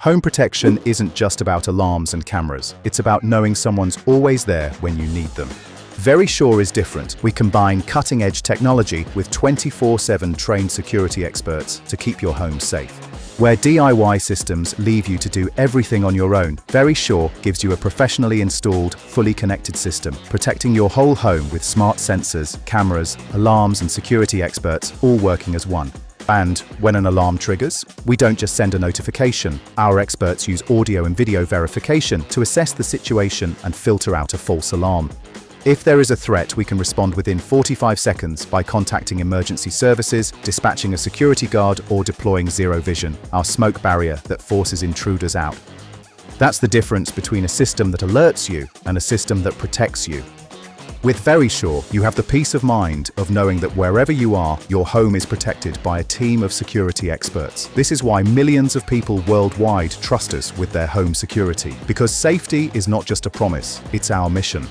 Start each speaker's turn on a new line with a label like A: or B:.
A: Home protection isn't just about alarms and cameras. It's about knowing someone's always there when you need them. Verisure is different. We combine cutting-edge technology with 24/7 trained security experts to keep your home safe. Where DIY systems leave you to do everything on your own, Verisure gives you a professionally installed, fully connected system, protecting your whole home with smart sensors, cameras, alarms, and security experts all working as one. And when an alarm triggers, we don't just send a notification. Our experts use audio and video verification to assess the situation and filter out a false alarm. If there is a threat, we can respond within 45 seconds by contacting emergency services, dispatching a security guard, or deploying ZeroVision, our smoke barrier that forces intruders out. That's the difference between a system that alerts you and a system that protects you. With Verisure, you have the peace of mind of knowing that wherever you are, your home is protected by a team of security experts. This is why millions of people worldwide trust us with their home security, because safety is not just a promise, it's our mission.